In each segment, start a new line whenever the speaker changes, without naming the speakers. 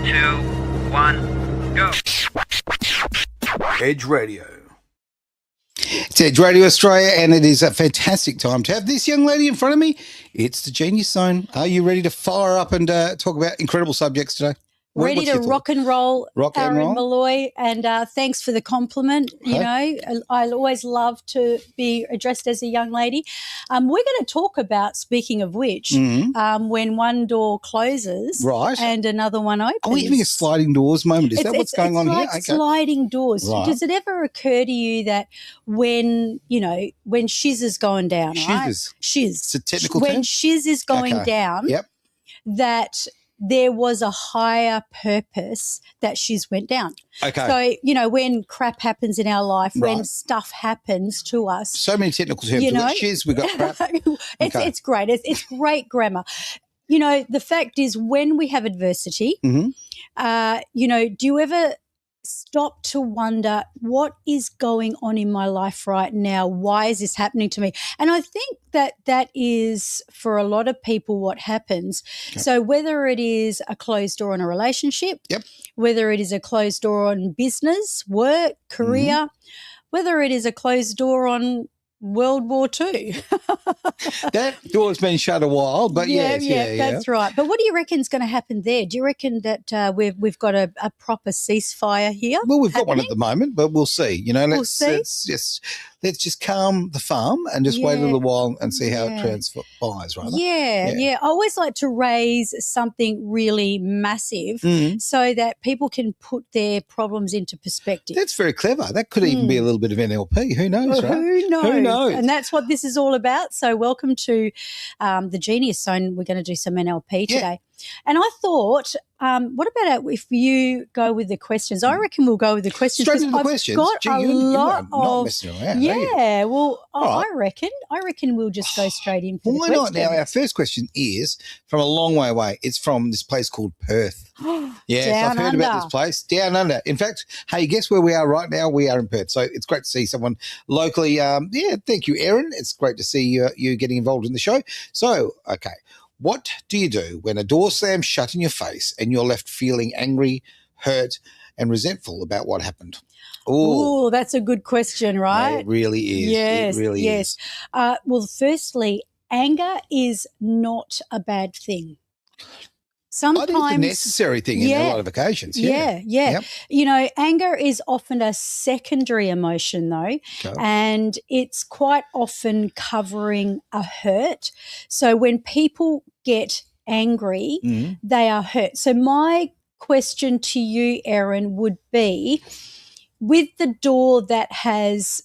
two, one, go.
Edge Radio.
It's Edge Radio Australia, and it is a fantastic time to have this young lady in front of me. It's the Genius Zone. Are you ready to fire up and talk about incredible subjects today?
Ready to rock and roll,
Rock and
Aaron
roll?
Malloy, and thanks for the compliment. You know, I always love to be addressed as a young lady. We're going to talk about, speaking of which, when one door closes
Right.
and another one opens.
Are we having a sliding doors moment? Is that what's going on
like
here?
sliding doors.
Right.
Does it ever occur to you that when shiz is going down, right? Shiz.
It's a technical
when
term?
shiz is going
Okay.
down,
Yep.
that there was a higher purpose that shiz went down.
Okay.
So, when crap happens in our life, when
Right.
stuff happens to us,
So many technical terms.
You know?
Shiz, we got crap. Okay.
it's great. It's great grammar. The fact is, when we have adversity,
Mhm.
do you ever stop to wonder what is going on in my life right now? Why is this happening to me? And I think that is for a lot of people what happens.
Okay.
So whether it is a closed door on a relationship,
Yep.
whether it is a closed door on business, work, career, whether it is a closed door on World War II.
That door's been shut a while, but yes,
that's right. But what do you reckon is going to happen there? Do you reckon that we've got a proper ceasefire here?
Well, we've got one
happening?
at the moment, but we'll see. Let's just calm the farm and just wait a
Yeah.
little while and see how it
Yeah.
transpires, right?
Yeah. I always like to raise something really massive so that people can put their problems into perspective.
That's very clever. That could even be a little bit of NLP. Who knows, right?
Who knows?
Who knows?
And that's what this is all about. So welcome to the Genius Zone. We're going to do some NLP today. And I thought, what about if you go with the questions? I reckon we'll go with the questions.
Straight into the
I've
questions.
got
Gee,
a
you're
lot
not
of
messing around, are you?
yeah. Well,
All
I reckon we'll just go straight in for
Why
the
not?
questions.
Now, our first question is from a long way away. It's from this place called Perth. Yes,
Down
I've heard about
under.
this place. Down under. In fact, hey, guess where we are right now? We are in Perth. So it's great to see someone locally. Thank you, Erin. It's great to see you getting involved in the show. So, okay. What do you do when a door slams shut in your face and you're left feeling angry, hurt, and resentful about what happened?
Oh, that's a good question, right?
It really is.
Yes,
It really is.
Well, firstly, anger is not a bad thing.
I think it's a
Sometimes,
necessary thing in a lot of occasions.
yeah.
Yep.
Anger is often a secondary emotion, though,
Okay.
and it's quite often covering a hurt. So when people get angry,
Mhm.
they are hurt. So my question to you, Erin, would be, with the door that has,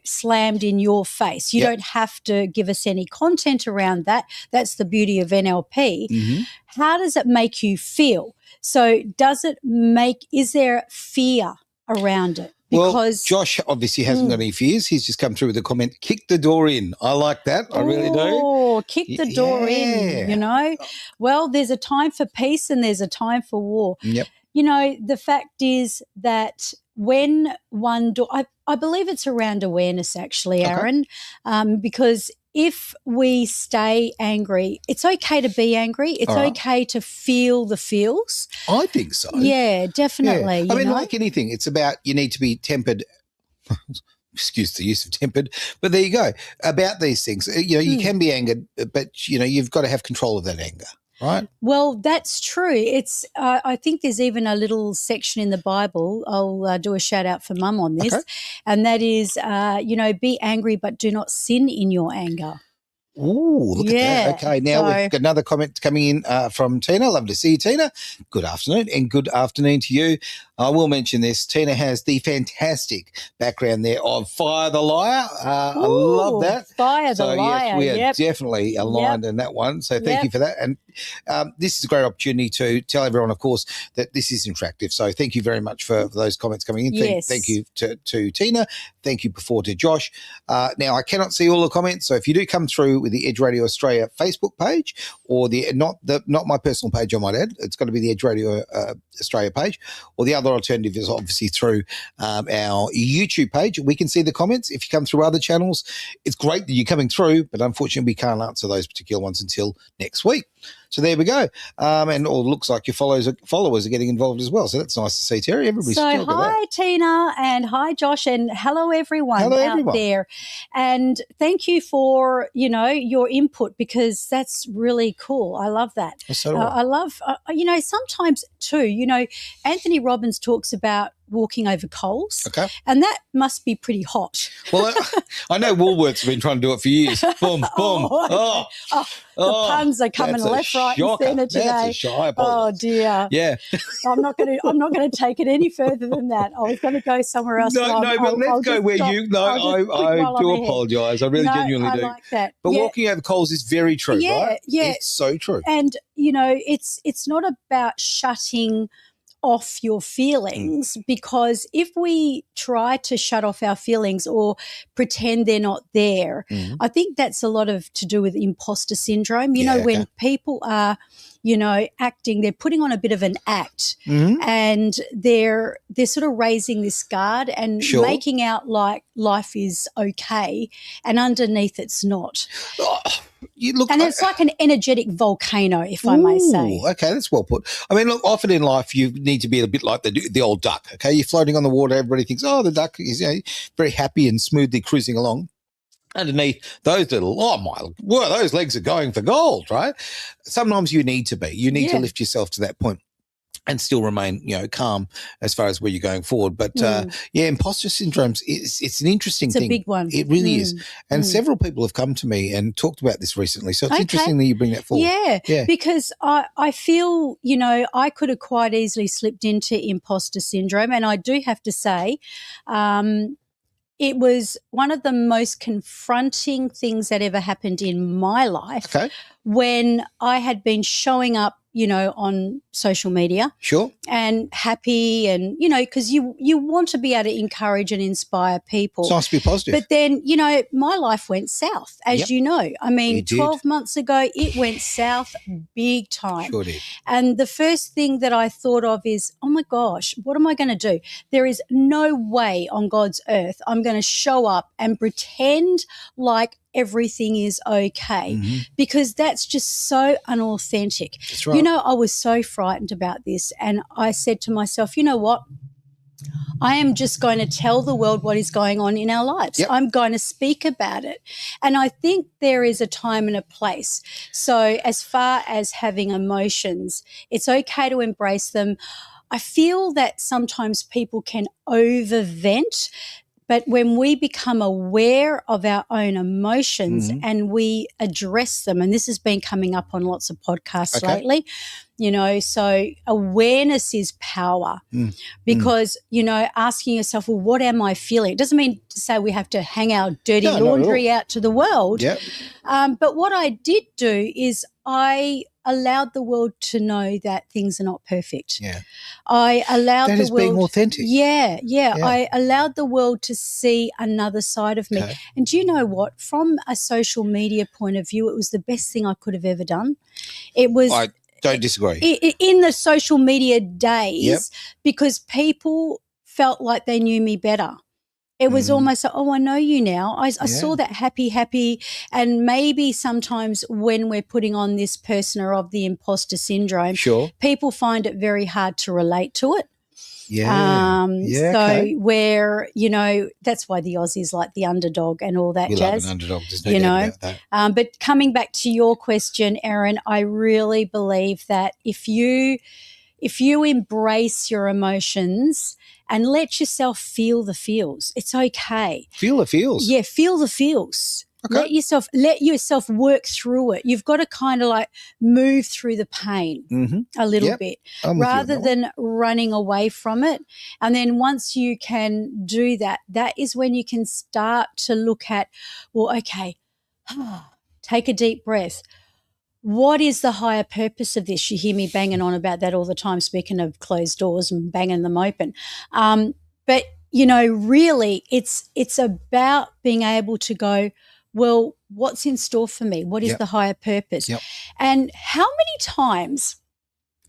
slammed in your face, you
Yep.
don't have to give us any content around that. That's the beauty of NLP.
Mhm.
How does it make you feel? So is there fear around it?
Well,
Because
Josh obviously hasn't got any fears. He's just come through with a comment, kick the door in. I like that. I really do.
Oh, kick the door
Yeah.
in, Well, there's a time for peace and there's a time for war.
Yep.
The fact is that when one door, I believe it's around awareness actually,
Okay.
Aaron, because if we stay angry, it's okay to be angry. It's
All right.
okay to feel the feels.
I think so.
Yeah, definitely.
Yeah. I mean,
you know?
like anything, it's about you need to be tempered. Excuse the use of tempered, but there you go. About these things, you can be angered, but you've got to have control of that anger, right?
Well, that's true. It's. I think there's even a little section in the Bible. I'll do a shout out for Mum on this,
Okay.
and that is, be angry, but do not sin in your anger.
Ooh, look at
Yeah,
that. Okay, now
so-
we've got another comment coming in from Tina. Love to see you, Tina. Good afternoon, and good afternoon to you. I will mention this. Tina has the fantastic background there of Fire the Liar. I love
Ooh,
that.
Fire the
So,
liar.
yes, we are
Yep.
definitely aligned in that one. So thank you for that. And this is a great opportunity to tell everyone, of course, that this is interactive. So thank you very much for those comments coming in.
Yes.
Thank you to Tina. Thank you before to Josh. Now, I cannot see all the comments. So if you do come through with the Edge Radio Australia Facebook page or not my personal page, I might add, it's got to be the Edge Radio Australia page, or the other other alternative is obviously through our YouTube page. We can see the comments. If you come through other channels, it's great that you're coming through, but unfortunately we can't answer those particular ones until next week. So there we go. And it looks like your followers are getting involved as well. So that's nice to see, Terry. Everybody's
So hi, Tina, and hi, Josh, and hello, everyone out there. And thank you for, your input, because that's really cool. I love that.
So
I love, sometimes too, Anthony Robbins talks about walking over coals.
Okay.
And that must be pretty hot.
Well, I know Woolworths have been trying to do it for years. Boom, boom.
Oh, the puns are coming left, right, and centre today.
That's a shy.
Oh dear.
Yeah.
I'm not going to take it any further than that. I was going to go somewhere else.
No, but let's go where you. No, I do apologise. I really genuinely do.
I like that.
But walking over coals is very true, right?
Yeah,
it's so true.
And it's not about shutting off your feelings, because if we try to shut off our feelings or pretend they're not there, I think that's a lot of to do with imposter syndrome. When people are, acting, they're putting on a bit of an act, and they're sort of raising this guard and making out like life is okay, and underneath it's not. It's like an energetic volcano, if I may say.
Okay, that's well put. I mean, look, often in life you need to be a bit like the old duck, okay? You're floating on the water, everybody thinks, oh, the duck is very happy and smoothly cruising along. Underneath those those legs are going for gold, right? Sometimes you need to be. You need to lift yourself to that point and still remain, calm as far as where you're going forward. But imposter syndromes, it's an interesting thing.
It's a big one.
It really is. And several people have come to me and talked about this recently. So it's interesting that you bring that forward.
Yeah. Because I feel, I could have quite easily slipped into imposter syndrome. And I do have to say, it was one of the most confronting things that ever happened in my life when I had been showing up, on social media.
Sure.
And happy and, because you want to be able to encourage and inspire people.
It's nice to be positive.
But then, my life went south, as you know. I mean, 12 months ago, it went south big time.
Sure did.
And the first thing that I thought of is, oh my gosh, what am I going to do? There is no way on God's earth I'm going to show up and pretend like everything is okay, because that's just so unauthentic.
That's right.
I was so frightened about this, and I said to myself, you know what? I am just going to tell the world what is going on in our lives.
Yep.
I'm going to speak about it. And I think there is a time and a place. So as far as having emotions, it's okay to embrace them. I feel that sometimes people can overvent. But when we become aware of our own emotions and we address them, and this has been coming up on lots of podcasts lately, so awareness is power, because, asking yourself, well, what am I feeling? It doesn't mean to say we have to hang our dirty laundry out to the world.
Yep.
But what I did do is I allowed the world to know that things are not perfect.
Yeah.
I allowed
that
the
is
world
being authentic.
Yeah. I allowed the world to see another side of me. And do you know what? From a social media point of view, it was the best thing I could have ever done. It was
I don't disagree.
In the social media days, because people felt like they knew me better. It was almost like, oh, I know you now. I saw that happy. And maybe sometimes when we're putting on this persona of the imposter syndrome, people find it very hard to relate to it. Where, that's why the Aussies like the underdog and all that
we
jazz.
Love an underdog. There's no doubt about that.
But coming back to your question, Erin, I really believe that if you embrace your emotions and let yourself feel the feels, it's okay.
Feel the feels.
Yeah, feel the feels.
Okay.
Let yourself work through it. You've got to kind of like move through the pain a little bit rather than running away from it. And then once you can do that, that is when you can start to look at, well, okay, take a deep breath. What is the higher purpose of this? You hear me banging on about that all the time, speaking of closed doors and banging them open. But, really it's about being able to go, well, what's in store for me? What is the higher purpose?
Yep.
And how many times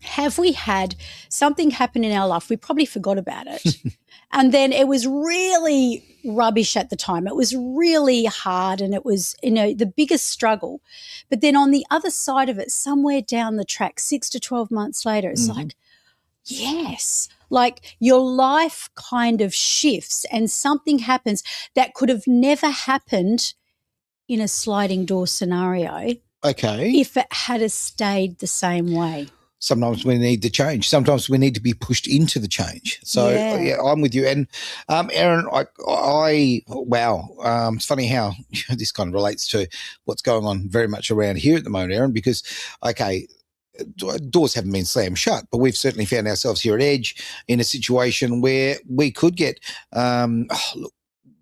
have we had something happen in our life? We probably forgot about it. And then it was really rubbish at the time. It was really hard and it was, the biggest struggle. But then on the other side of it, somewhere down the track, 6 to 12 months later, it's like, yes, like your life kind of shifts and something happens that could have never happened in a sliding door scenario
Okay.
if it had a stayed the same way.
Sometimes we need the change. Sometimes we need to be pushed into the change. So
Yeah.
I'm with you. And Erin, it's funny how this kind of relates to what's going on very much around here at the moment, Erin, because doors haven't been slammed shut, but we've certainly found ourselves here at Edge in a situation where we could get,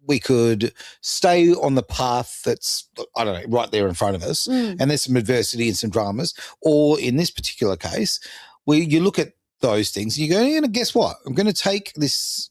we could stay on the path that's, I don't know, right there in front of us, and there's some adversity and some dramas, or in this particular case, where you look at those things and you go, guess what? I'm going to take this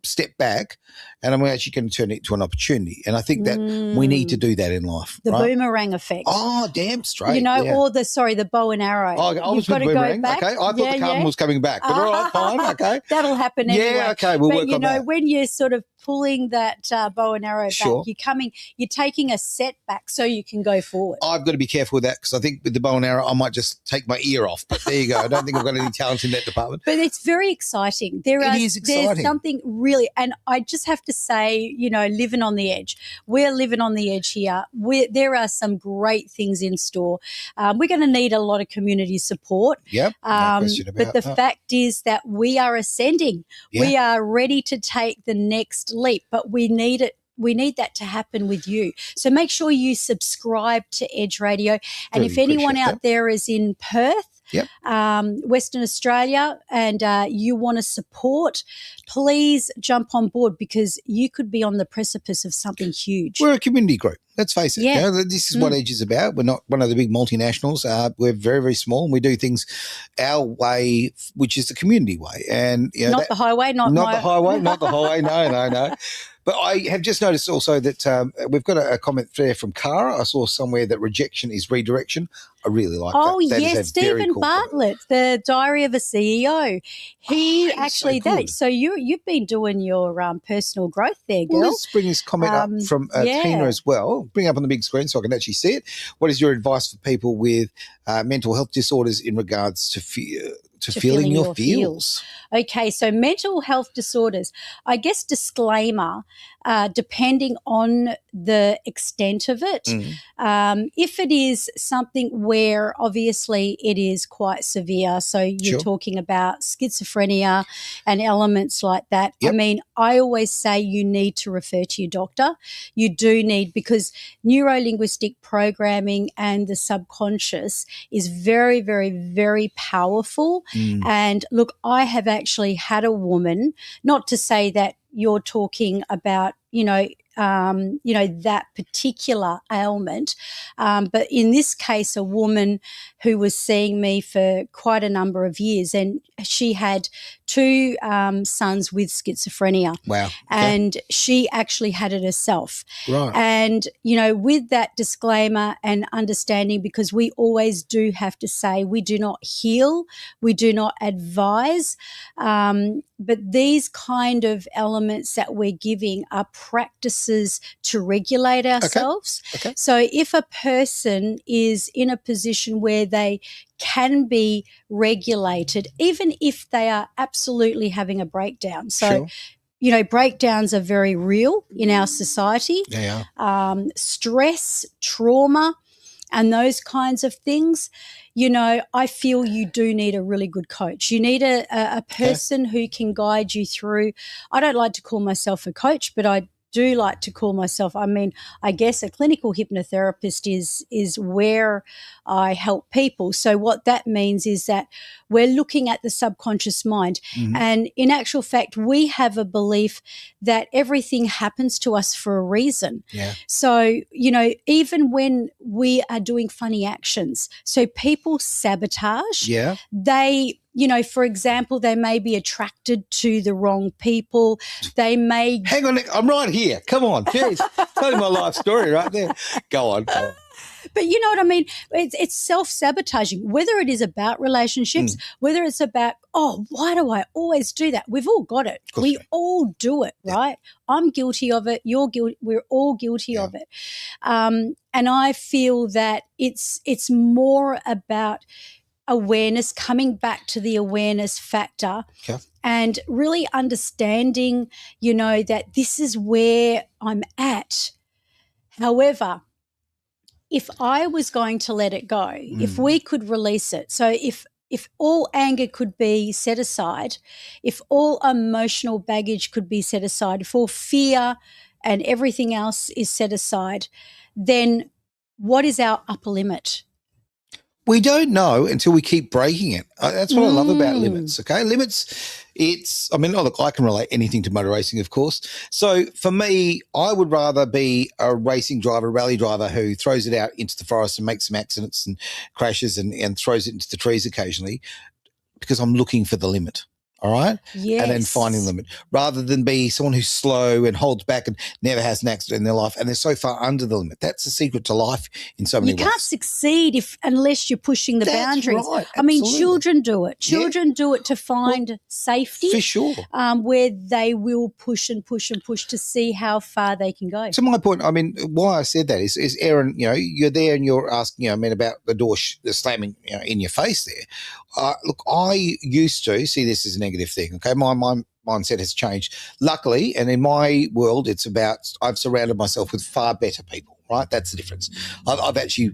step back and I'm actually going to turn it into an opportunity. And I think that we need to do that in life.
The
right?
boomerang effect.
Oh, damn straight.
Or the bow and arrow.
Oh, I was with boomerang. Okay, I thought the carbon was coming back, but all right, fine. Okay,
that'll happen anyway.
Yeah, okay, we'll work on that.
When you're sort of pulling that bow and arrow
Sure.
back, you're taking a setback so you can go forward.
I've got to be careful with that because I think with the bow and arrow, I might just take my ear off. But there you go. I don't think I've got any talent in that department.
But it's very exciting. There's something really, and I just have to say, living on the edge. We're living on the edge here. There are some great things in store. We're going to need a lot of community support.
Yep, no question about
but the fact is that we are ascending.
Yeah.
We are ready to take the next leap, but we need it. We need that to happen with you. So make sure you subscribe to Edge Radio. And if anyone out there is in Perth, Western Australia, and you want to support, please jump on board because you could be on the precipice of something huge.
We're a community group. Let's face it.
Yeah.
This is what Edge is about. We're not one of the big multinationals. We're very, very small, and we do things our way, which is the community way. And
not the highway, not
the highway. No. But I have just noticed also that we've got a comment there from Cara. I saw somewhere that rejection is redirection. I really like that.
Oh,
that
yes, Stephen Bartlett, the Diary of a CEO. He actually did. So you've been doing your personal growth there, girl.
Well, let's bring this comment up from Tina as well. Bring it up on the big screen so I can actually see it. What is your advice for people with mental health disorders in regards to feeling your feels?
Okay, so mental health disorders, I guess disclaimer, depending on the extent of it, if it is something where obviously it is quite severe, so you're talking about schizophrenia and elements like that, I mean, I always say you need to refer to your doctor. You do need, because neuro-linguistic programming and the subconscious is very, very, very powerful. And look, I have actually had a woman, not to say that you're talking about, that particular ailment. But in this case, a woman who was seeing me for quite a number of years, and she had 2 sons with schizophrenia.
Wow.
And she actually had it herself.
Right.
And, with that disclaimer and understanding, because we always do have to say we do not heal, we do not advise, but these kind of elements that we're giving are practices to regulate ourselves.
Okay.
So if a person is in a position where they can be regulated, even if they are absolutely having a breakdown. So, breakdowns are very real in our society.
Yeah.
Stress, trauma, and those kinds of things, I feel you do need a really good coach. You need a person who can guide you through. I don't like to call myself a coach, but I do like to call myself, I guess a clinical hypnotherapist is where I help people. So what that means is that we're looking at the subconscious mind. And in actual fact, we have a belief that everything happens to us for a reason.
Yeah.
So, even when we are doing funny actions, so people sabotage.
Yeah.
They, for example, they may be attracted to the wrong people. They may...
Hang on, I'm right here. Come on, jeez. Tell me my life story right there. Go on.
But you know what I mean? It's self-sabotaging, whether it is about relationships, whether it's about, oh, why do I always do that? We've all got it.
course
We
we do.
all do it,
Yeah.
right? I'm guilty of it. You're guilty. We're all guilty
Yeah.
of it. And I feel that it's more about awareness, coming back to the awareness factor.
Yeah.
And really understanding, you know, that this is where I'm at. However, if I was going to let it go, if we could release it, so if all anger could be set aside, if all emotional baggage could be set aside, if all fear and everything else is set aside, then what is our upper limit?
We don't know until we keep breaking it. That's what I love about limits, okay? Limits, look, I can relate anything to motor racing, of course. So for me, I would rather be a racing driver, rally driver who throws it out into the forest and makes some accidents and crashes and throws it into the trees occasionally because I'm looking for the limit. All right.
Yes.
And then finding the limit rather than be someone who's slow and holds back and never has an accident in their life. And they're so far under the limit. That's the secret to life in so many
You
ways.
can't succeed unless you're pushing the
That's
boundaries.
right,
I mean,
absolutely.
children do it. Children do it to find safety,
For sure.
where they will push and push and push to see how far they can go.
To my point, I mean, why I said that is Erin, you know, you're there and you're asking, you know, men about the door slamming, you know, in your face there. Look, I used to see this as a negative thing. Okay, my mindset has changed. Luckily, and in my world, it's about I've surrounded myself with far better people. Right, that's the difference. I've actually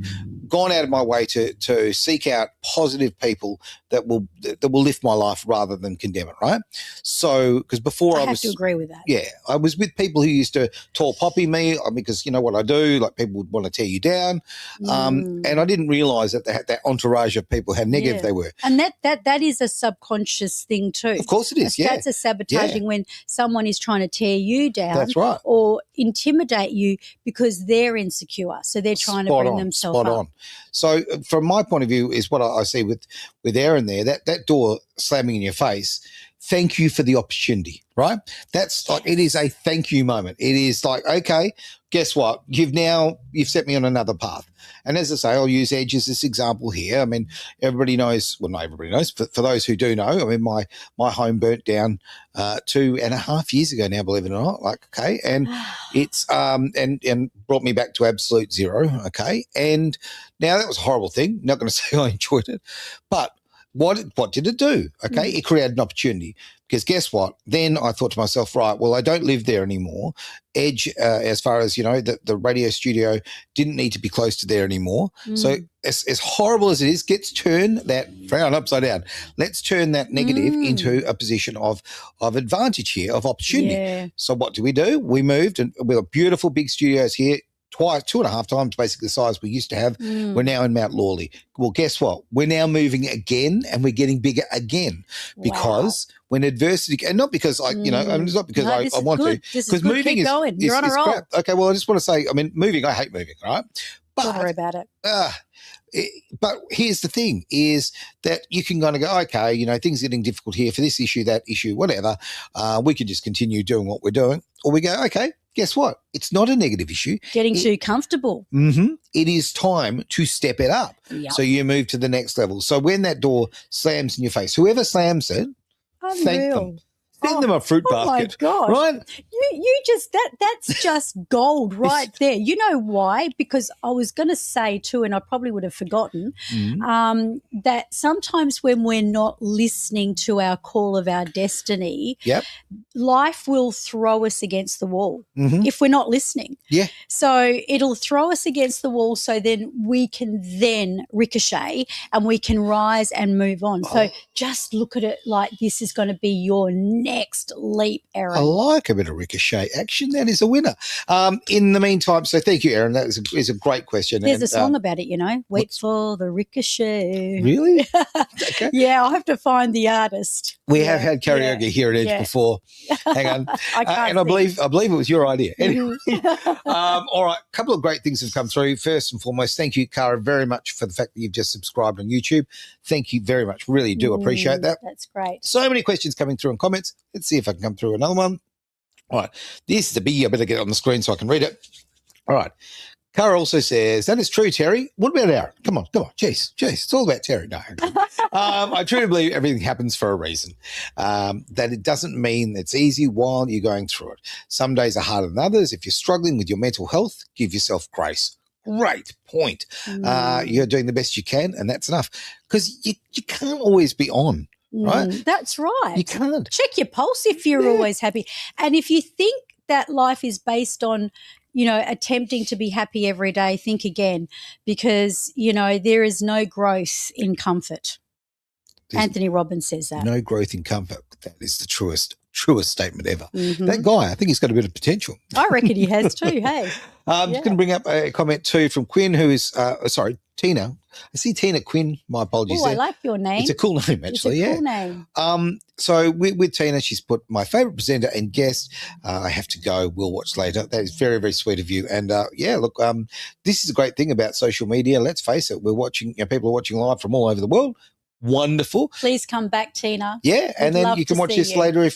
gone out of my way to seek out positive people that will lift my life rather than condemn it. Right. So because before
I
I
have
was
to agree with that.
Yeah, I was with people who used to tall poppy me because you know what I do, like people would want to tear you down. And I didn't realise that they had that entourage of people, how negative
Yeah.
they were.
And that is a subconscious thing too.
Of course it is, yeah.
That's a sabotaging when someone is trying to tear you down
That's right.
or intimidate you because they're insecure. So they're trying to bring themselves
Spot
up.
on. So from my point of view is what I see with Erin there, that door slamming in your face, thank you for the opportunity, right? That's like, it is a thank you moment. It is like, okay, guess what? You've set me on another path. And as I say, I'll use Edge as this example here. I mean, everybody knows, well, not everybody knows, but for those who do know, I mean, my home burnt down 2.5 years ago now, believe it or not. Like, okay. And it's, and brought me back to absolute zero. Okay. And now that was a horrible thing. Not going to say I enjoyed it, but what did it do? Okay. It created an opportunity because guess what? Then I thought to myself, right, well, I don't live there anymore. Edge, as far as, you know, the radio studio didn't need to be close to there anymore. So as horrible as it is, let's turn that frown upside down. Let's turn that negative into a position of advantage here, of opportunity.
Yeah.
So what do? We moved and we have beautiful big studios here. Twice, 2.5 times basically the size we used to have. We're now in Mount Lawley. Well, guess what? We're now moving again and we're getting bigger again because when adversity, and not because I, you know, I mean, it's not because I want to, because moving is
going. You're on a roll.
crap. Okay, well, I just want to say, I mean, moving, I hate moving, right?
Don't worry about it.
But here's the thing is that you can kind of go, okay, you know, things are getting difficult here for this issue, that issue, whatever. We can just continue doing what we're doing. Or we go, okay, guess what? It's not a negative issue.
Getting too comfortable.
It is time to step it up.
Yep.
So you move to the next level. So when that door slams in your face, whoever slams it, thank them. Send them a fruit basket.
Oh my gosh.
Right?
You just that's just gold right there. You know why? Because I was going to say too, and I probably would have forgotten, that sometimes when we're not listening to our call of our destiny, life will throw us against the wall if we're not listening.
Yeah.
So it'll throw us against the wall so then we can then ricochet and we can rise and move on. So just look at it like this is going to be your next leap, Erin.
I like a bit of ricochet action. That is a winner. In the meantime, so thank you, Erin. That is a great question.
There's a song about it, you know. Wait for the ricochet.
Really? Okay.
Yeah, I'll have to find the artist.
We have had karaoke here at Edge before. Hang on. And I believe it was your idea. Anyway, all right, a couple of great things have come through. First and foremost, thank you, Cara, very much for the fact that you've just subscribed on YouTube. Thank you very much. Really do appreciate that.
That's great.
So many questions coming through in comments. Let's see if I can come through another one. All right. This is a biggie. I better get it on the screen so I can read it. All right. Cara also says, that is true, Terry. What about Aaron? Come on. Jeez. It's all about Terry. No. I truly believe everything happens for a reason. That it doesn't mean it's easy while you're going through it. Some days are harder than others. If you're struggling with your mental health, give yourself grace. Great point. You're doing the best you can, and that's enough. Because you can't always be on, right?
That's right.
You can't.
Check your pulse if you're always happy. And if you think that life is based on, attempting to be happy every day, think again, because, there is no growth in comfort. Anthony Robbins says that.
No growth in comfort. That is the truest statement ever. That guy, I think he's got a bit of potential.
I reckon he has too, hey.
I'm just going to bring up a comment too from Quinn, who is, Tina. I see Tina Quinn. My apologies.
Oh, I like your name.
It's a cool name, actually.
It's a cool name.
So with Tina, she's put my favourite presenter and guest. I have to go. We'll watch later. That is very, very sweet of you. And look, this is a great thing about social media. Let's face it. We're watching. People are watching live from all over the world. Wonderful.
Please come back, Tina.
Yeah, and then you can watch this later if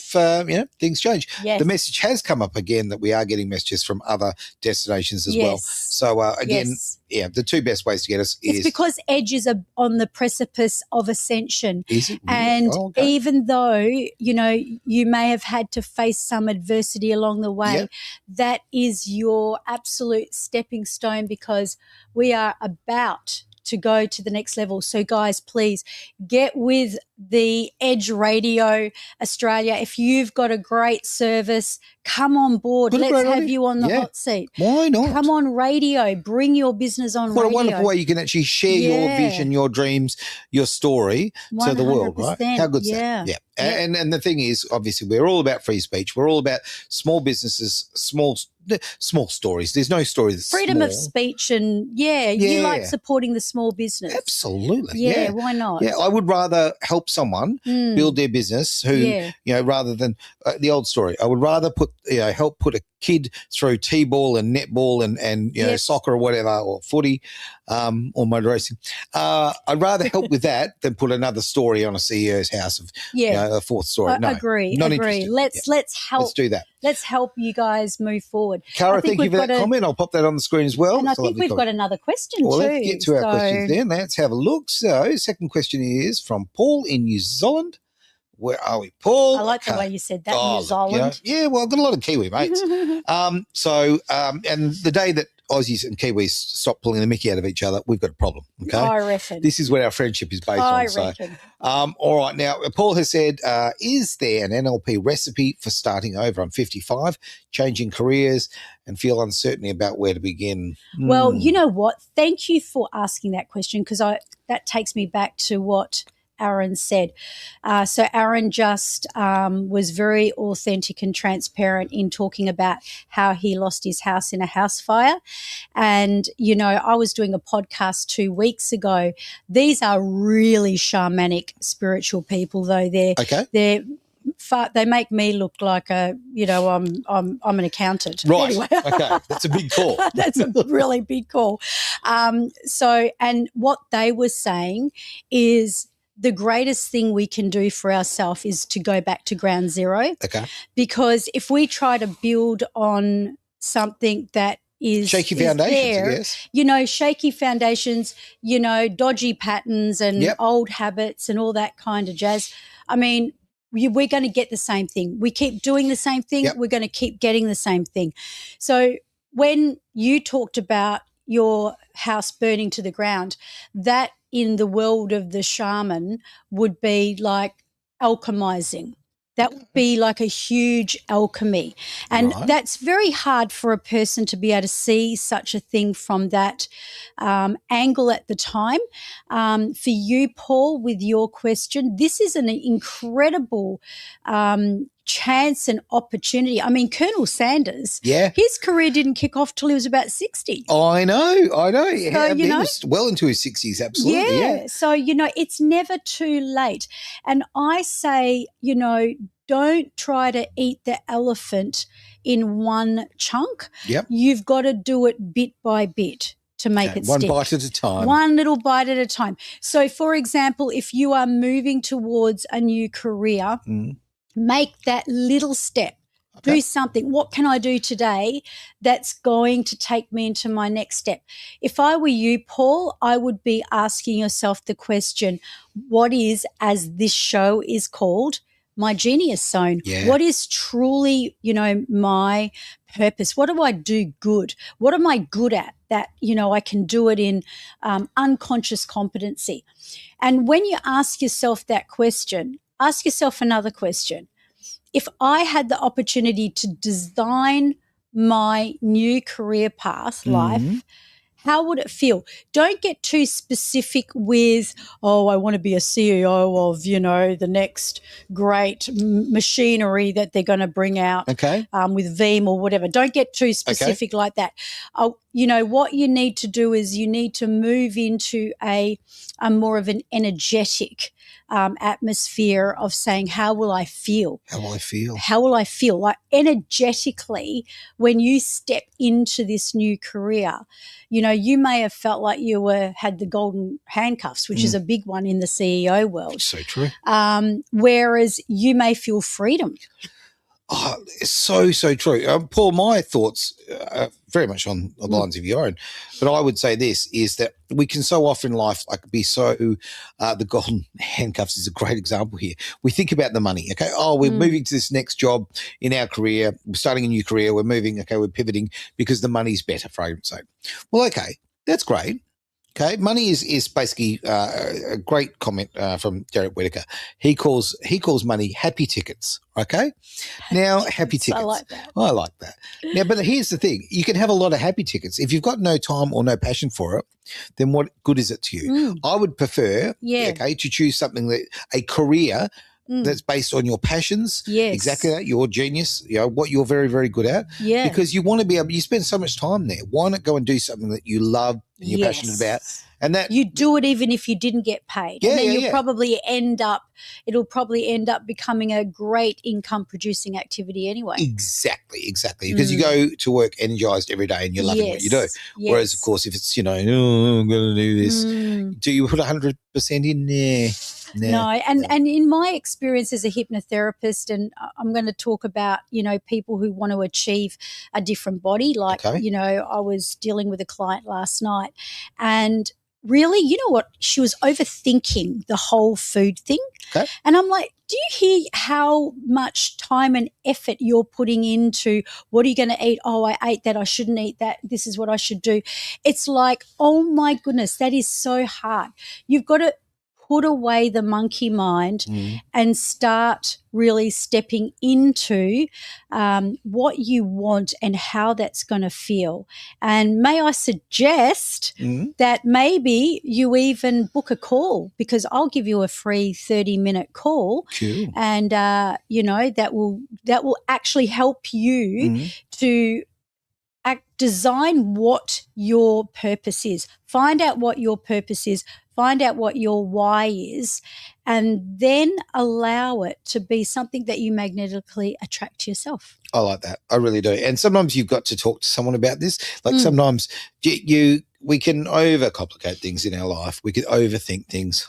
things change.
Yes.
The message has come up again that we are getting messages from other destinations as well. So again, the two best ways to get us is
because Edge is on the precipice of ascension.
Is it?
And even though you may have had to face some adversity along the way, that is your absolute stepping stone, because we are about to go to the next level. So guys, please get with the Edge Radio Australia. If you've got a great service, come on board. Let's have you on the hot seat.
Why not?
Come on radio. Bring your business on radio.
What a wonderful way you can actually share your vision, your dreams, your story to the world, right? How good's that? Yeah. And the thing is, obviously, we're all about free speech. We're all about small businesses, small stories. There's no story that's
freedom
small.
Of speech, and you like supporting the small business.
Absolutely.
Yeah, why not?
Yeah, I would rather help someone build their business who, rather than the old story. I would rather help put a kid through T-ball and netball and soccer or whatever, or footy or motor racing. I'd rather help with that than put another story on a CEO's house of a fourth story. No,
agree. Let's help.
Let's do that.
Let's help you guys move forward.
Cara, thank you for that comment. I'll pop that on the screen as well.
And I think we've got another question too.
Let's get to our questions then. Let's have a look. So, second question is from Paul in New Zealand. Where are we, Paul?
I like the way you said that, New Zealand.
Well, I've got a lot of Kiwi mates. And the day that Aussies and Kiwis stop pulling the mickey out of each other, we've got a problem, okay?
I reckon.
This is what our friendship is based on.
I reckon.
All right. Now, Paul has said, is there an NLP recipe for starting over? I'm 55, changing careers and feel uncertainty about where to begin.
Well, you know what? Thank you for asking that question, because that takes me back to what Aaron said. So Aaron just was very authentic and transparent in talking about how he lost his house in a house fire. And, I was doing a podcast 2 weeks ago. These are really shamanic spiritual people, though. They make me look like I'm an accountant.
Right.
Anyway.
Okay. That's a big call.
That's a really big call. And what they were saying is, the greatest thing we can do for ourselves is to go back to ground zero.
Okay.
Because if we try to build on something that is
shaky foundations,
there,
I guess.
Shaky foundations, dodgy patterns and old habits and all that kind of jazz. I mean, we're going to get the same thing. We keep doing the same thing. We're going to keep getting the same thing. So when you talked about your house burning to the ground, that in the world of the shaman would be like alchemizing. That would be like a huge alchemy. And that's very hard for a person to be able to see such a thing from that angle at the time. For you, Paul, with your question, this is an incredible chance and opportunity. I mean, Colonel Sanders, his career didn't kick off till he was about 60.
I know.
So,
he was well into his 60s, absolutely. Yeah.
So, it's never too late. And I say, don't try to eat the elephant in one chunk.
Yep.
You've got to do it bit by bit to make it
one
stick.
bite at a time.
One little bite at a time. So, for example, if you are moving towards a new career, make that little step
Okay.
Do something. What can I do today that's going to take me into my next step? If I were you, Paul, I would be asking yourself the question, what is, as this show is called, my genius zone?
Yeah.
What is truly, my purpose? What do I do good? What am I good at that, I can do it in unconscious competency? And when you ask yourself that question, ask yourself another question. If I had the opportunity to design my new career path, life, how would it feel? Don't get too specific with, I want to be a CEO of, the next great machinery that they're going to bring out
Okay.
with Veeam or whatever. Don't get too specific like that. What you need to do is you need to move into a more of an energetic atmosphere of saying, how will I feel?
How will I feel?
How will I feel? Like energetically, when you step into this new career, you may have felt like you had the golden handcuffs, which is a big one in the CEO world.
So true.
Whereas you may feel freedom.
Oh, it's so true. Paul, my thoughts are very much on the lines of your own, but I would say this is that we can so often in life be so, the golden handcuffs is a great example here. We think about the money, okay? We're moving to this next job in our career. We're starting a new career. We're moving, okay, we're pivoting because the money's better, for argument's sake. Well, okay, that's great. Okay, money is basically a great comment from Derek Whittaker. He calls money happy tickets. Okay, now happy tickets.
I like that.
I like that. Now, but here's the thing: you can have a lot of happy tickets if you've got no time or no passion for it. Then what good is it to you? I would prefer, okay, to choose something a career that's based on your passions.
Yes.
Exactly that, your genius, what you're very, very good at.
Yeah.
Because you want to be able, you spend so much time there. Why not go and do something that you love and you're passionate about? And that
you do it even if you didn't get paid.
Yeah,
and then
it'll
probably end up becoming a great income producing activity anyway.
Exactly. Because you go to work energized every day and you're loving what you do.
Yes.
Whereas, of course, if it's, I'm going to do this, do you put 100% in there?
No, and in my experience as a hypnotherapist, and I'm going to talk about, people who want to achieve a different body. Like, I was dealing with a client last night and really, you know what? She was overthinking the whole food thing.
Okay.
And I'm like, do you hear how much time and effort you're putting into what are you going to eat? Oh, I ate that. I shouldn't eat that. This is what I should do. It's like, oh my goodness, that is so hard. You've got to put away the monkey mind and start really stepping into what you want and how that's going to feel. And may I suggest that maybe you even book a call, because I'll give you a free 30-minute call.
Cool.
And, that will actually help you to design what your purpose is. Find out what your purpose is. Find out what your why is, and then allow it to be something that you magnetically attract to yourself.
I like that. I really do. And sometimes you've got to talk to someone about this. Like sometimes we can overcomplicate things in our life. We can overthink things.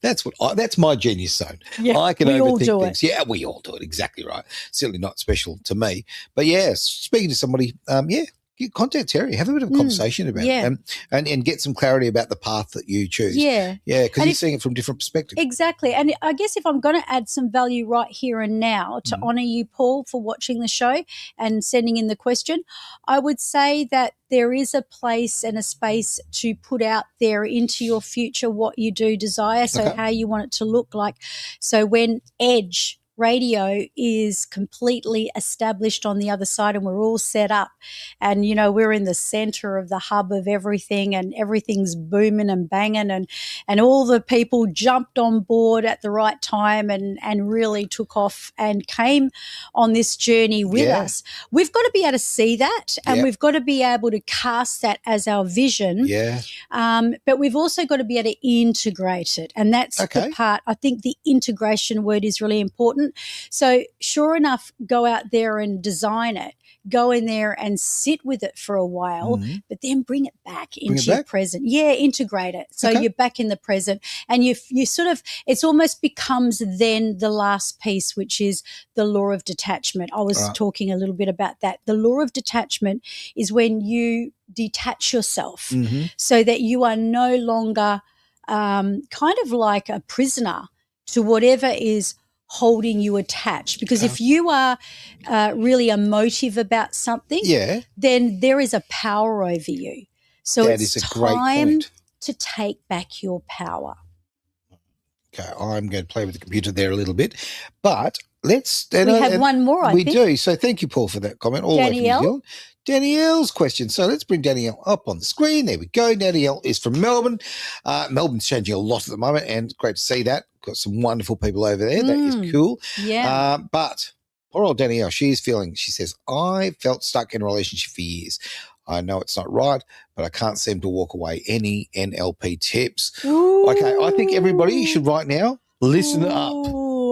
That's my genius zone.
Yeah,
I can
we all
overthink
do
things.
it.
Yeah, we all do it. Exactly right. Certainly not special to me. But yeah, speaking to somebody, contact Terry. Have a bit of a conversation about it and get some clarity about the path that you choose.
Yeah.
Yeah, because you're seeing it from different perspectives.
Exactly. And I guess if I'm going to add some value right here and now to honour you, Paul, for watching the show and sending in the question, I would say that there is a place and a space to put out there into your future what you do desire, so how you want it to look like. So when Edge radio is completely established on the other side and we're all set up and, we're in the center of the hub of everything and everything's booming and banging and all the people jumped on board at the right time and really took off and came on this journey with us. We've got to be able to see that and we've got to be able to cast that as our vision.
Yeah.
But we've also got to be able to integrate it. And that's the part, I think the integration word is really important. important. So sure enough, go out there and design it. Go in there and sit with it for a while, but then bring it back into your present. Yeah, integrate it. So you're back in the present, and you sort of, it's almost becomes then the last piece, which is the law of detachment. I was talking a little bit about that. The law of detachment is when you detach yourself so that you are no longer kind of like a prisoner to whatever is holding you attached, because if you are really emotive about something, then there is a power over you. So
that
it's
is a great
time
point.
to take back your power.
Okay, I'm going to play with the computer there a little bit, but let's.
We have one more, I think.
We do. So thank you, Paul, for that comment. All the way from New Zealand. Danielle's question. So let's bring Danielle up on the screen. There we go. Danielle is from Melbourne. Melbourne's changing a lot at the moment, and great to see that. Got some wonderful people over there. That is cool.
Yeah.
But poor old Danielle, she says, I felt stuck in a relationship for years. I know it's not right, but I can't seem to walk away. Any NLP tips?
Ooh.
Okay, I think everybody should right now listen up.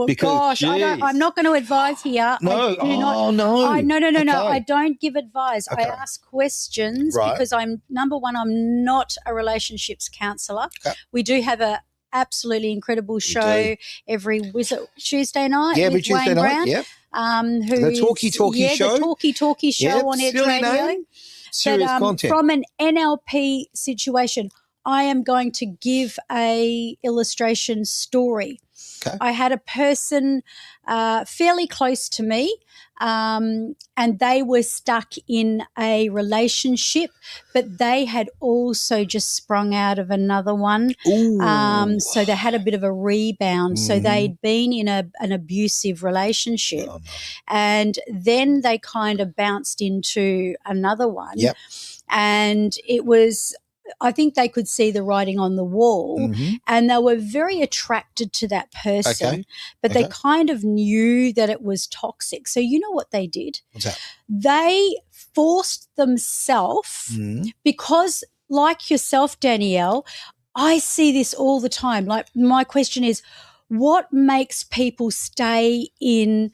Because
I'm not going to advise here.
No, no.
I don't give advice. I ask questions because number one, I'm not a relationships counsellor. We do have a absolutely incredible show every Tuesday night.
Yeah, every
with
Tuesday
Wayne
night.
Brown,
Yep. The Talkie show.
The Talkie show on Edge Radio.
Name. Serious content.
From an NLP situation, I am going to give a illustration story.
Okay.
I had a person fairly close to me, and they were stuck in a relationship, but they had also just sprung out of another one. So they had a bit of a rebound. So they'd been in an abusive relationship, and then they kind of bounced into another one.
Yep.
And it was, I think they could see the writing on the wall, and they were very attracted to that person, but they kind of knew that it was toxic. So you know what they did?
What's that?
They forced themselves because, like yourself, Danielle, I see this all the time. Like, my question is, what makes people stay in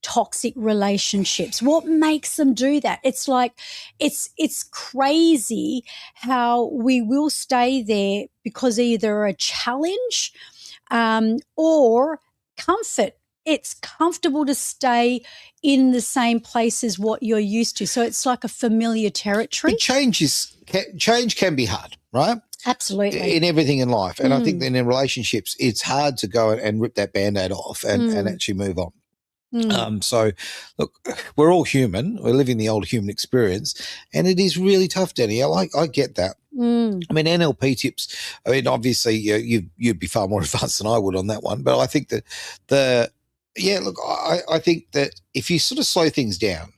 toxic relationships? What makes them do that? It's like, it's crazy how we will stay there because either a challenge or comfort. It's comfortable to stay in the same place as what you're used to. So it's like a familiar territory.
But change can be hard, right?
Absolutely.
In everything in life. And I think that in relationships, it's hard to go and rip that Band-Aid off and actually move on. So, look, we're all human. We're living the old human experience, and it is really tough, Danielle. I get that. I mean, NLP tips, I mean, obviously you'd be far more advanced than I would on that one, but I think that I think that if you sort of slow things down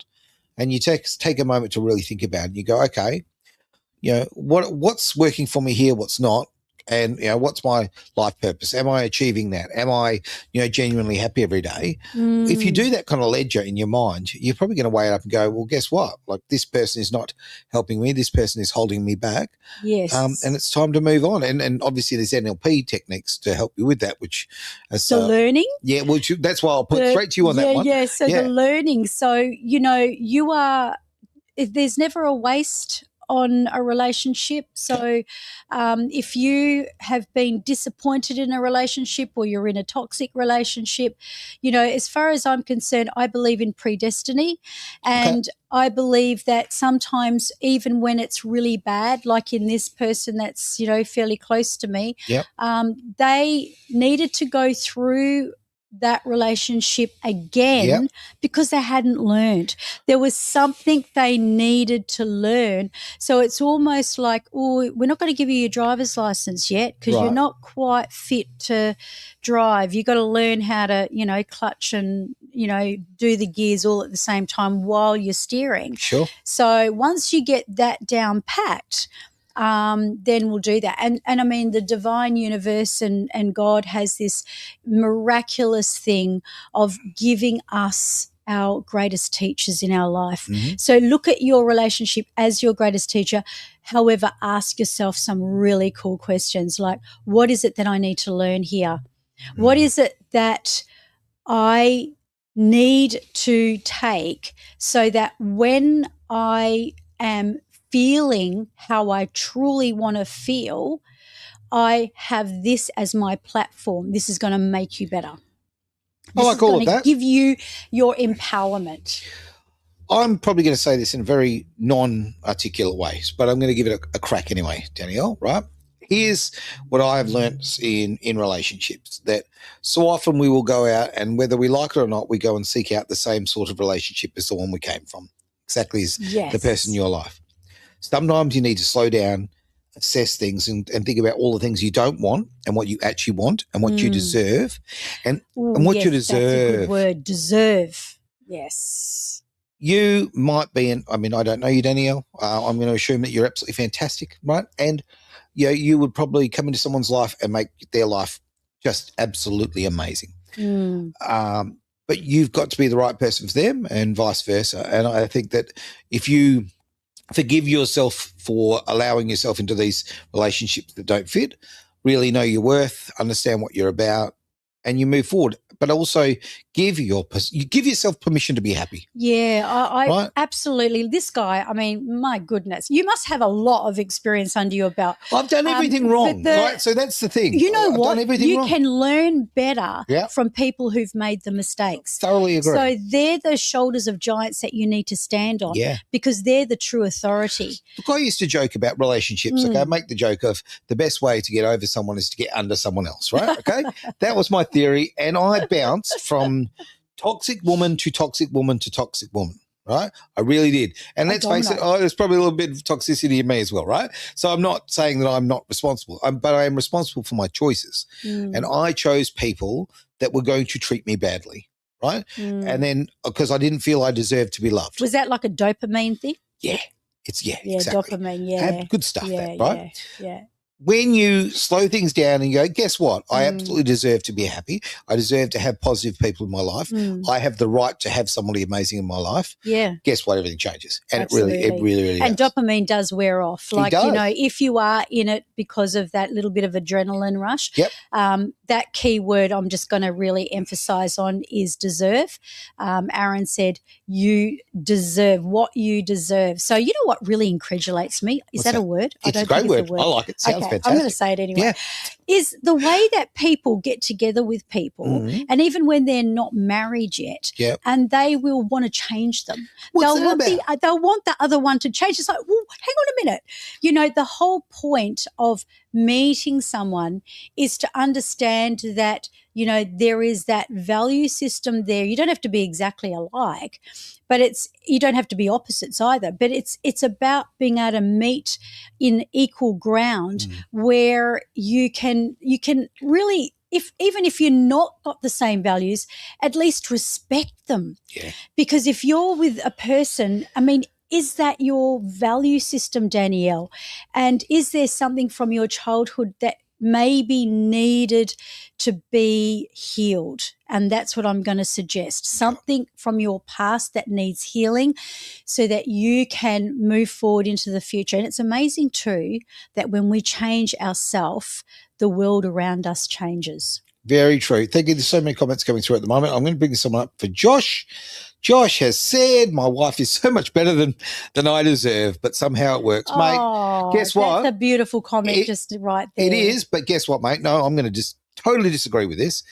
and you take a moment to really think about it, and you go, okay, you know, what's working for me here, what's not, and, you know, what's my life purpose? Am I achieving that? Am I, you know, genuinely happy every day? If you do that kind of ledger in your mind, you're probably going to weigh it up and go, well, guess what? Like, this person is not helping me. This person is holding me back.
Yes.
And it's time to move on. And obviously there's NLP techniques to help you with that, which is
learning.
Yeah, well, that's why I'll put straight to you on that one.
Yeah, so the learning. So, you know, there's never a waste on a relationship. So if you have been disappointed in a relationship or you're in a toxic relationship, you know, as far as I'm concerned, I believe in predestiny, and I believe that sometimes even when it's really bad, like in this person that's, you know, fairly close to me, they needed to go through that relationship again because they hadn't learned. There was something they needed to learn. So it's almost like, oh, we're not going to give you your driver's license yet because you're not quite fit to drive. You've got to learn how to, you know, clutch and, you know, do the gears all at the same time while you're steering.
Sure.
So once you get that down packed, then we'll do that. And I mean, the divine universe and God has this miraculous thing of giving us our greatest teachers in our life. So look at your relationship as your greatest teacher. However, ask yourself some really cool questions like, what is it that I need to learn here? What is it that I need to take so that when I am feeling how I truly want to feel, I have this as my platform. This is going to make you better.
I like all of that.
Give you your empowerment.
I'm probably going to say this in very non-articulate ways, but I'm going to give it a crack anyway, Danielle, right? Here's what I've learnt in relationships, that so often we will go out and whether we like it or not, we go and seek out the same sort of relationship as the one we came from, exactly as the person in your life. Sometimes you need to slow down, assess things and think about all the things you don't want and what you actually want and what you deserve and what you deserve.
That's a good word, deserve. Yes.
You might be I don't know you, Danielle. I'm going to assume that you're absolutely fantastic, right? And you would probably come into someone's life and make their life just absolutely amazing. But you've got to be the right person for them and vice versa. And I think that if you forgive yourself for allowing yourself into these relationships that don't fit, really know your worth, understand what you're about, and you move forward. But also give yourself permission to be happy.
Yeah, I
right?
Absolutely. This guy, my goodness, you must have a lot of experience under your belt.
I've done everything wrong, right? So that's the thing.
You know
I've
what?
done everything wrong.
You can learn better from people who've made the mistakes.
Thoroughly agree.
So they're the shoulders of giants that you need to stand on because they're the true authority.
Look, I used to joke about relationships. Okay, I make the joke of the best way to get over someone is to get under someone else, right? Okay, that was my theory, and I bounced from toxic woman to toxic woman to toxic woman, right? I really did. And let's face it, there's probably a little bit of toxicity in me as well, right? So I'm not saying that I'm not responsible, but I am responsible for my choices. And I chose people that were going to treat me badly, right? And then because I didn't feel I deserved to be loved.
Was that like a dopamine thing?
Yeah. Exactly.
Dopamine,
Good stuff, right?
Yeah.
When you slow things down and you go, guess what? I absolutely deserve to be happy. I deserve to have positive people in my life. I have the right to have somebody amazing in my life.
Yeah.
Guess what? Everything changes. And
absolutely.
it really
and
does.
Dopamine does wear off. Like, if you are in it because of that little bit of adrenaline rush, that key word I'm just going to really emphasize on is deserve. Aaron said, you deserve what you deserve. So you know what really incredulates me? Is that a word?
It's a great word. I like it. Sounds fantastic.
I'm going to say it anyway. Is the way that people get together with people, and even when they're not married yet, and they will want to change them. They'll want the other one to change. It's like, well, hang on a minute. The whole point of meeting someone is to understand that, there is that value system there. You don't have to be exactly alike, but you don't have to be opposites either. But it's about being able to meet in equal ground where you can really, even if you're not got the same values, at least respect them.
Yeah.
Because if you're with a person, is that your value system, Danielle? And is there something from your childhood that may be needed to be healed? And that's what I'm going to suggest. Something from your past that needs healing so that you can move forward into the future. And it's amazing too that when we change ourselves, the world around us changes.
Very true. Thank you. There's so many comments coming through at the moment. I'm going to bring someone up for Josh. Josh has said, my wife is so much better than I deserve, but somehow it works. Mate, guess what?
That's a beautiful comment just right there.
It is, but guess what, mate? No, I'm going to just totally disagree with this.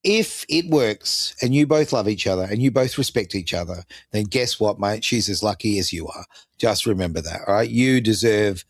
If it works and you both love each other and you both respect each other, then guess what, mate? She's as lucky as you are. Just remember that, all right? You deserve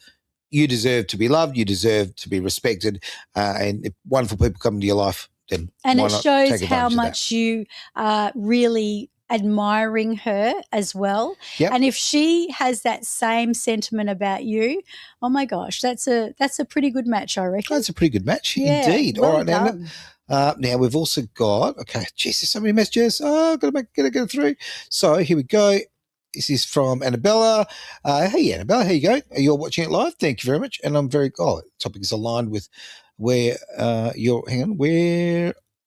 to be loved. You deserve to be respected. And if wonderful people come into your life, then
and
why
it
not
shows
take
how
advantage of
much you are really admiring her as well.
Yep.
And if she has that same sentiment about you, oh my gosh, that's a pretty good match, I reckon.
That's a pretty good match indeed.
Well
all right,
done.
now we've also got geez, there's so many messages. Gotta get it through. So here we go. This is from Annabella. Hey Annabella, how you going? You're watching it live. Thank you very much. And I'm very topic is aligned with where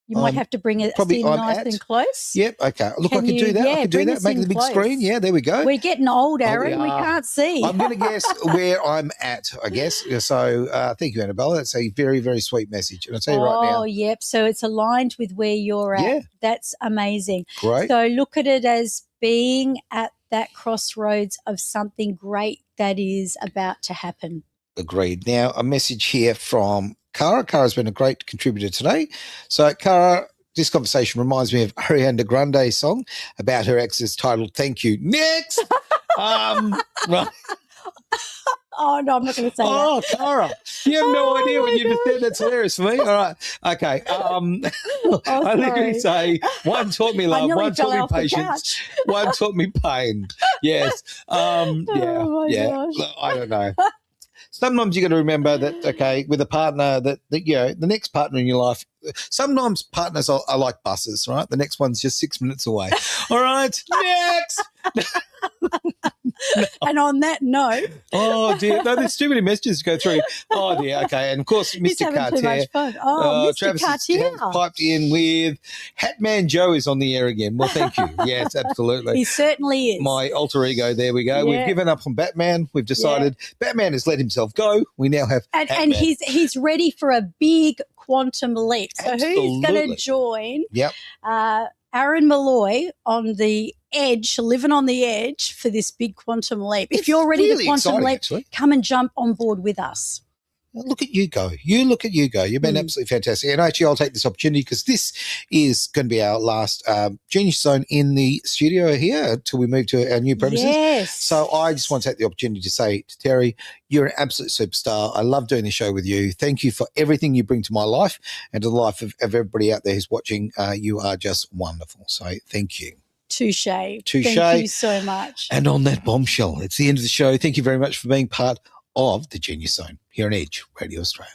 You might have to bring it
probably
in
I'm
nice
at-
and close.
Yep. Okay. Look, I
Can
can do
you-
that.
yeah,
I can do
bring
that.
us
Make it
in
the big
close.
screen. Yeah, there we go.
We're getting old,
Oh, we
Aaron. we
are.
can't see.
I'm going to guess where I'm at, I guess. So thank you, Annabella. That's a very, very sweet message. And I'll tell you right now.
Oh, yep. So it's aligned with where you're at.
Yeah.
That's amazing.
Great.
So look at it as being at that crossroads of something great that is about to happen.
Agreed. Now, a message here from Cara. Cara's been a great contributor today. So, Cara, this conversation reminds me of Ariana Grande's song about her ex's titled Thank You. Next! Right.
Oh, no, I'm not going to say that.
Oh, Cara, you have no
Oh
idea
my
what you just said. That's hilarious for me. All right. Okay. I literally say one taught me
I
love,
nearly
one
fell
taught me
off the
patience,
couch.
one taught me pain. Yes.
Oh, my
Yeah.
gosh.
Look, I don't know. Sometimes you got to remember that, okay, with a partner that you know, the next partner in your life, sometimes partners are like buses, right? The next one's just 6 minutes away. All right, next.
And on that note,
Oh, dear. No, there's too many messages to go through. Oh, dear. Okay. And, of course,
he's
Mr.
having too
Cartier.
much fun. Oh, Mr.
Travis
Cartier.
has piped in with Hatman Joe is on the air again. Well, thank you. Yes, absolutely.
He certainly is.
My alter ego. There we go.
Yeah.
We've given up on Batman. We've decided Batman has let himself go. We now have
and
Hatman.
he's ready for a big quantum leap. So who's going
Absolutely.
to join
Yep.
Aaron Malloy on the edge, living on the edge for this big quantum leap? If
It's
you're ready
really
to quantum
exciting,
leap,
actually.
come and jump on board with us.
Look at you go. You look at you go. You've been absolutely fantastic. And actually, I'll take this opportunity because this is going to be our last Genius Zone in the studio here until we move to our new premises.
Yes.
So I just want to take the opportunity to say to Terry, you're an absolute superstar. I love doing the show with you. Thank you for everything you bring to my life and to the life of everybody out there who's watching. You are just wonderful. So thank you.
Touche.
Touche.
Thank you so much.
And on that bombshell, it's the end of the show. Thank you very much for being part of the Genius Zone here on Edge Radio Australia.